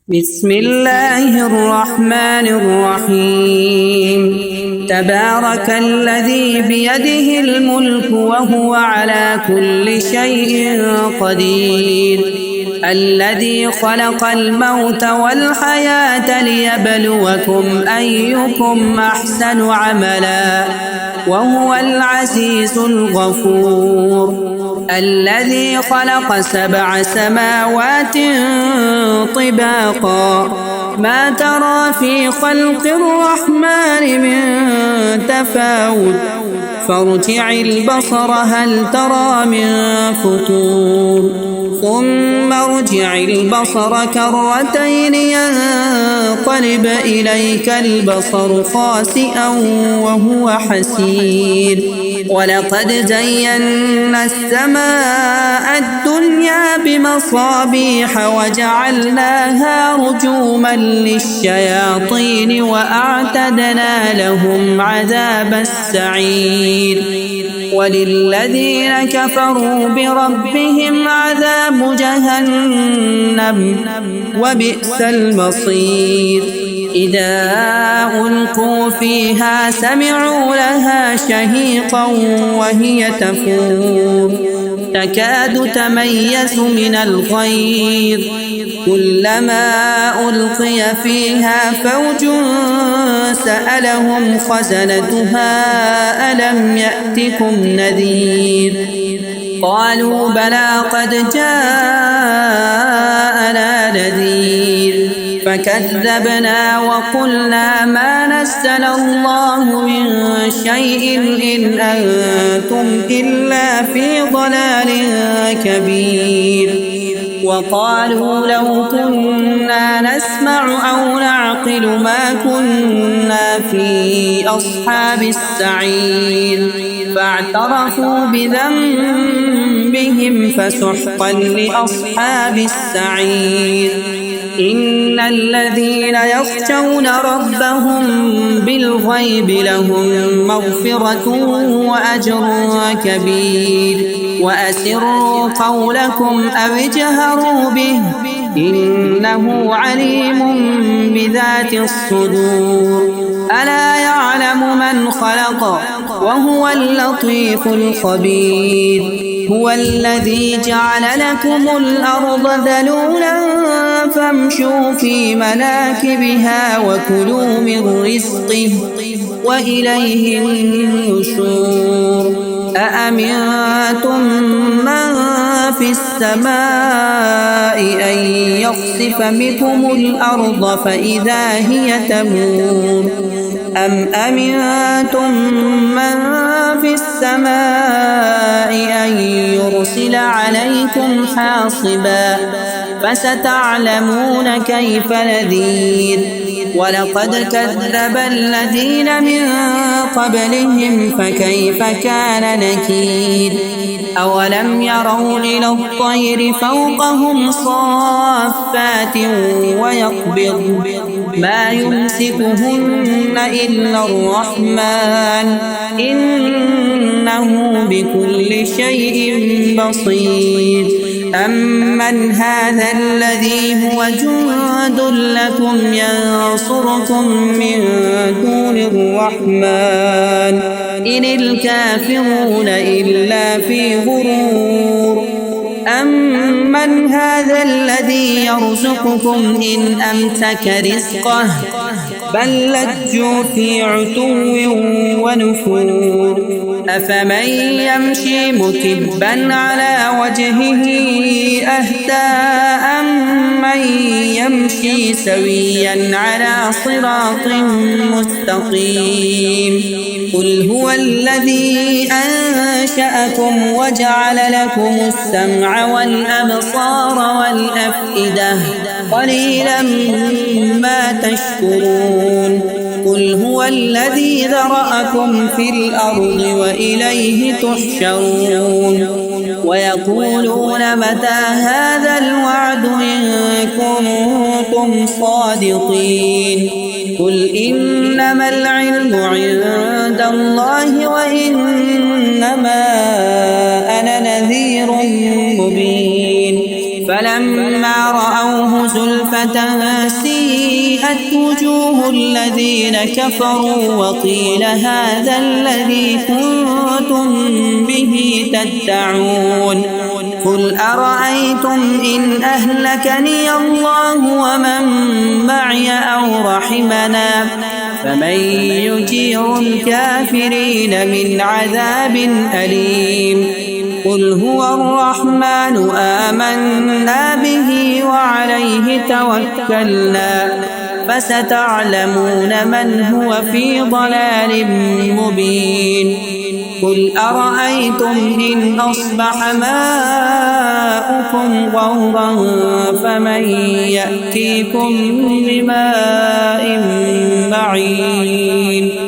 بسم الله الرحمن الرحيم تبارك الذي بيده الملك وهو على كل شيء قدير الذي خلق الموت والحياة ليبلوكم أيكم أحسن عملا وهو العزيز الغفور الذي خلق 7 سماوات طباقا ما ترى في خلق الرحمن من تفاوت فارجع البصر هل ترى من فطور ثم ارجع البصر كرتين ينقلب إليك البصر خاسئا وهو حسير ولقد زينا السماء الدنيا بمصابيح وجعلناها رجوما للشياطين وأعتدنا لهم عذاب السعير وللذين كفروا بربهم عذاب جهنم وبئس المصير إذا ألقوا فيها سمعوا لها شهيقا وهي تفور تكاد تميز من الغيظ كلما ألقي فيها فوج سألهم خزنتها ألم يأتكم نذير قالوا بلى قد جاءنا نذير فكذبنا وقلنا ما نزل الله من شيء إن أنتم إلا في ضلال كبير وقالوا لو كنا نسمع أو نعقل ما كنا في أصحاب السعير فاعترفوا بذنبهم فسحقا لأصحاب السعير إن الذين يخشون ربهم بالغيب لهم مغفرة وأجر كبير وأسروا قولكم أو اجهروا به إنه عليم بذات الصدور ألا يعلم من خلق وهو اللطيف الخبير هو الذي جعل لكم الأرض ذلولا فامشوا في مناكبها وكلوا من رزقه وإليه النشور أأمنتم من في السماء أن يخسف بكم الأرض فإذا هي تمور أم أمنتم من في السماء أن يرسل عليكم حاصبا فستعلمون كيف نذير ولقد كذب الذين من قبلهم فكيف كان نكير أولم يروا إلى الطير فوقهم صافات ويقبض ما يمسكهن إلا الرحمن إنه بكل شيء بصير أمن هذا الذي هو جند لكم ينصركم من دون الرحمن إن الكافرون إلا في غرور أمن هذا الذي يرزقكم إن أمسك رزقه بل لجوا في عتو ونفور أفمن يمشي مكبا على وجهه أهدى أمن يمشي سويا على صراط مستقيم قل هو الذي أنشأكم وجعل لكم السمع والأبصار والأفئدة قليلا ما تشكرون قل هو الذي ذرأكم في الأرض وإليه تحشرون ويقولون متى هذا الوعد إن كنتم صادقين قل إنما العلم عند الله وإنما أنا نذير مبين فلما رأوه زلفة سيئت وجوه الذين كفروا وقيل هذا الذي كنتم به تدعون قل أرأيتم إن أهلكني الله ومن معي أو رحمنا فمن يجير الكافرين من عذاب أليم قل هو الرحمن آمنا به وعليه توكلنا فستعلمون من هو في ضلال مبين قل أرأيتم إن أصبح ماؤكم غورا فمن يأتيكم بماء معين